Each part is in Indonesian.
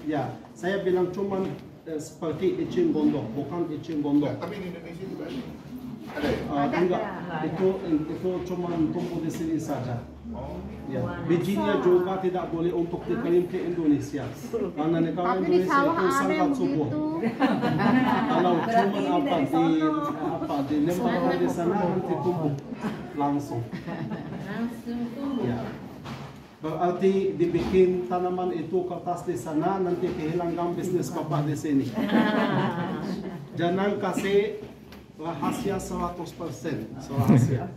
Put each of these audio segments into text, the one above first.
Ya, saya bilang cuman seperti ecing gondok, bukan ecing gondok. Tapi di Indonesia juga ada. Ada enggak? Itu cuma tumbuh di sini saja. Ya, bijinya juga tidak boleh untuk dikirim ke Indonesia. Karena negara Indonesia itu sangat subur. Kalau cuma dilempar di sana nanti tumbuh langsung. Ya. Berarti dibikin tanaman itu kertas di sana, nanti kehilangan bisnis bapak di sini. Jangan kasih rahasia 100%, rahasia.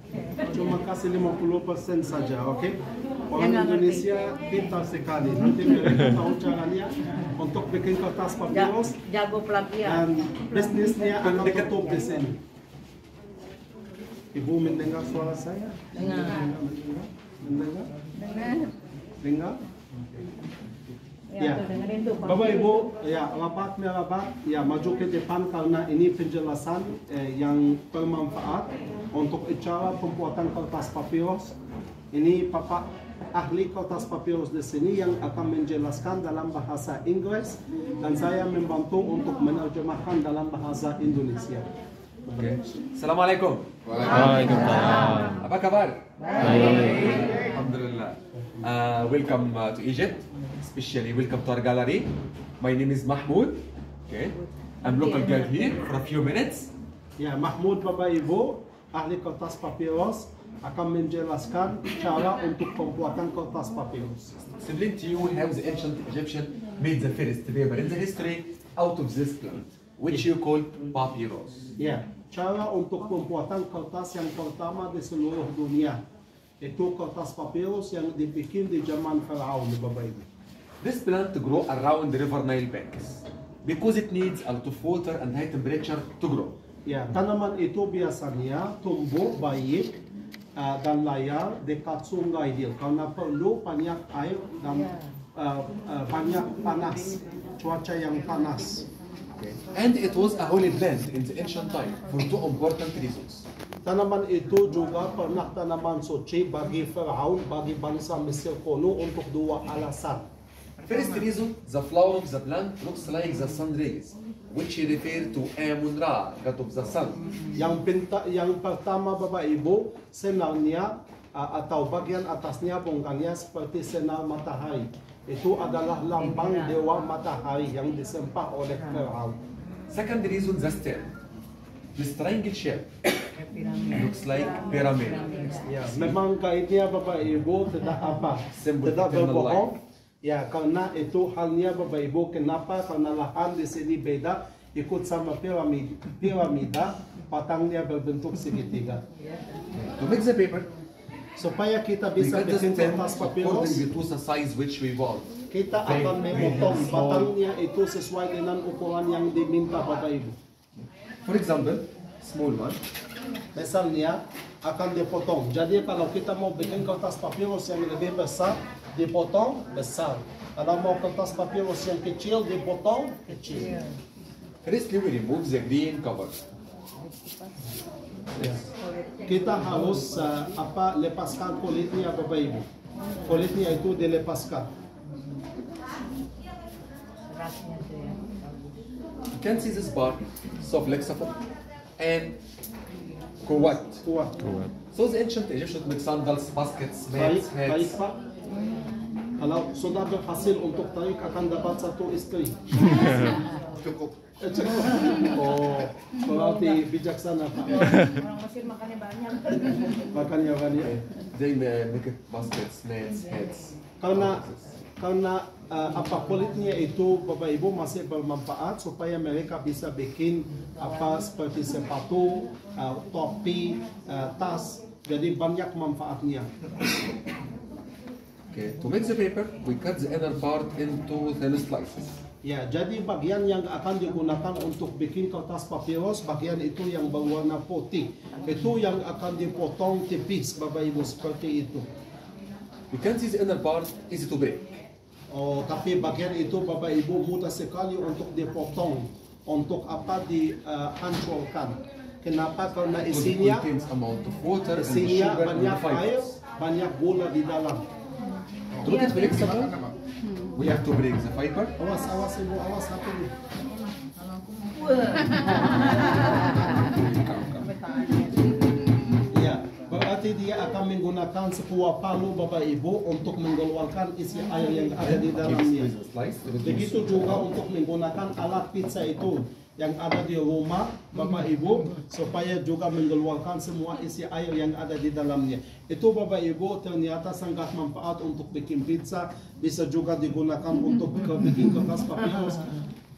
Cuma kasih 50% saja, oke? Orang Indonesia pintar sekali. Nanti mereka tahu caranya untuk bikin kertas papirus. Jago pelatihan. Dan bisnisnya akan tutup di sini. Ibu mendengar suara saya? Mendengar? Dengar? Ya, Bapak Ibu, ya rapat ya maju ke depan karena ini penjelasan yang bermanfaat untuk cara pembuatan kertas papirus. Ini Bapak ahli kertas papirus di sini yang akan menjelaskan dalam bahasa Inggris dan saya membantu untuk menerjemahkan dalam bahasa Indonesia. Okay. Assalamualaikum. Waalaikumsalam. Apa kabar? Baik. Alhamdulillah. Welcome to Egypt. Especially welcome to our gallery. My name is Mahmoud. Okay. I'm local guide here for a few minutes. Ya, Mahmoud Bapak Ibu, ahli kertas papirus akan menjelaskan cara untuk pembuatan kertas papirus. Explain to you how the ancient Egyptian made the first paper in the history out of this plant, which you call papyrus. Ya, cara untuk pembuatan kertas yang pertama di seluruh dunia itu kertas papirus yang dibikin di zaman Firaun, Bapak Ibu. This plant grow around the river Nile banks because it needs a lot of water and high temperature to grow. Ya, tanaman itu biasanya tumbuh baik dan layar dekat sungai dia karena perlu banyak air dan banyak panas, cuaca yang panas. And it was a holy plant in the ancient time for two important reasons. Tanaman itu juga pernah tanaman suci bagi Firaun, bagi bangsa Mesir kuno untuk dua alasan. First reason, the flower of the plant looks like the sun rays, which refer to Amun-Ra, god of the sun. Yang pertama Bapak Ibu, senarnya atau bagian atasnya bongkangnya seperti sinar matahari. Itu adalah lambang dewa matahari yang disembah oleh Firaun. Second reason, the stem. The triangle shape looks like pyramid. Ya, memang kaitnya Bapak Ibu tidak berbohong. Ya, karena itu halnya Bapak Ibu, kenapa? Karena lahan di sini beda, ikut sama piramida, batangnya berbentuk segitiga. To make the paper, supaya kita bisa bikin kertas papirus, according to the size which we want. Kita akan memotong batangnya itu sesuai dengan ukuran yang diminta Bapak Ibu. For example, small one. Misalnya akan dipotong. Jadi kalau kita mau bikin kertas papirus yang lebih besar, dipotong besar. Kalau mau kertas papirus yang kecil, dipotong kecil. Firstly, we remove the green cover. Kita harus lepaskan kulitnya Bapak Ibu. Kulitnya itu dilepaskan. You can see this part, so flexible and kuat. So the ancient Egyptians make sandals, baskets, mats, Baik hats. Pak. Kalau sudah berhasil untuk tarik akan dapat satu istri. Cukup. Oh, berarti bijaksana Pak. Orang Mesir makannya banyak. Makannya banyak. They make it baskets, mats, hats. Karena kulitnya itu Bapak Ibu masih bermanfaat supaya mereka bisa bikin seperti sepatu, topi, tas. Jadi banyak manfaatnya. Okay. To make the paper, we cut the inner part into thin slices. Ya, jadi bagian yang akan digunakan untuk bikin kertas papirus, bagian itu yang berwarna putih. Itu yang akan dipotong tipis Bapak Ibu seperti itu. You can see the inner part easy to break. Oh, tapi bagian itu Bapak Ibu mudah sekali untuk dipotong, untuk dihancurkan. Kenapa? Karena isinya banyak air, banyak gula di dalam. To make it flexible, We have to break the fiber. Awas, awas ibu, awas satu nih. Ya, berarti dia akan menggunakan sebuah palu Bapak Ibu untuk mengeluarkan isi air yang ada di dalamnya. Begitu juga untuk menggunakan alat pizza itu yang ada di rumah Bapak Ibu supaya juga mengeluarkan semua isi air yang ada di dalamnya. Itu Bapak Ibu ternyata sangat manfaat untuk bikin pizza, bisa juga digunakan untuk bikin kertas papirus,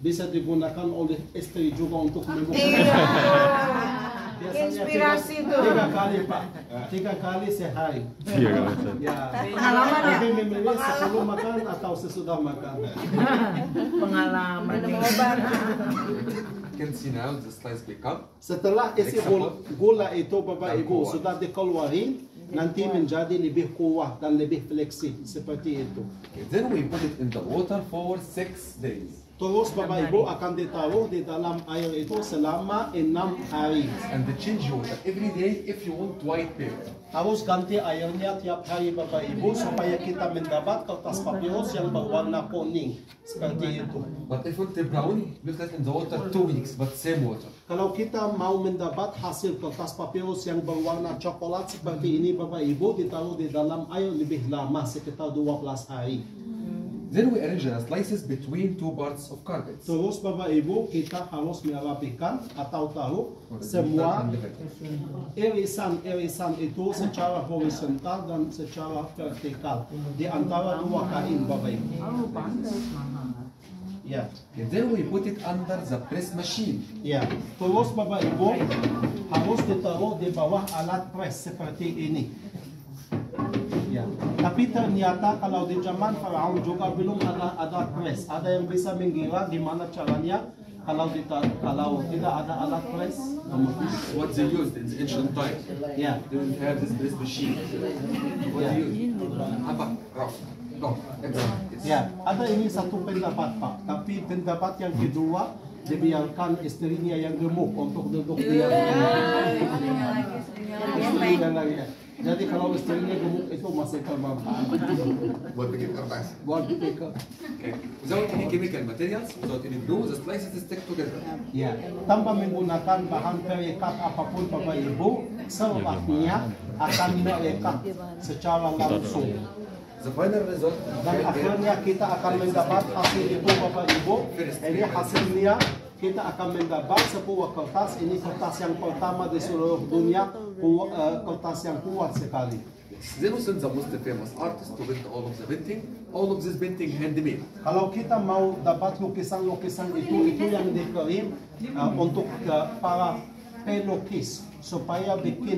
bisa digunakan oleh istri juga untuk Inspirasi tuh. 3 kali Pak, 3 kali sehari. Iya kalau Ustaz. Ya. Pengalaman ya? Tapi memilih sebelum makan atau sesudah makan. Pengalaman. You can see now the slice become. Setelah isi gula itu Bapak Ibu sudah dikeluarin, nanti menjadi lebih kuat dan lebih fleksibel seperti itu. Okay, then we put it in the water for 6 days. Terus Bapak Ibu akan ditaruh di dalam air itu selama 6 hari. And the change water every day if you want white paper. Harus ganti airnya tiap hari Bapak Ibu supaya kita mendapat kertas papirus yang berwarna kuning seperti itu. But if you want brown, leave that in the water 2 weeks, but same water. Kalau kita mau mendapat hasil kertas papirus yang berwarna coklat seperti ini Bapak Ibu, ditaruh di dalam air lebih lama sekitar 12 hari. Then we arrange the slices between 2 parts of carpets. Terus Bapak Ibu kita harus merapikan atau taruh semua irisan-irisan itu secara horizontal dan secara vertikal di antara 2 kain Bapak Ibu. Ya. Okay, then we put it under the press machine. Ya. Terus Bapak Ibu harus ditaruh di bawah alat press seperti ini. Ya. Tapi ternyata kalau di zaman Firaun juga belum ada press. Ada yang bisa mengira gimana caranya kalau tidak ada alat press. What they used in the ancient time. Ya. They didn't have this press machine. What they used? Apa? Rough. No, exactly. Ya, ada ini satu pendapat Pak. Tapi pendapat yang kedua dibiarkan istrinya yang gemuk untuk duduk di istrinya lagi. Jadi kalau istrinya gemuk itu masih bermanfaat. Buat bikin kertas. Buat bikin. Okay. Without any chemical materials, without any glue, the slices stick together. Ya, tanpa menggunakan bahan perikat apapun Bapak Ibu, selepasnya akan merekat secara langsung. The final result. Dan akhirnya kita akan mendapat hasil itu Bapak Ibu. Ini hasilnya kita akan mendapat sebuah kertas. Ini kertas yang pertama di seluruh dunia, kertas yang kuat sekali. Then we send the most famous artist to paint all of the painting. All of this painting handmade. Kalau kita mau dapat lukisan-lukisan itu yang dikirim untuk para pelukis supaya bikin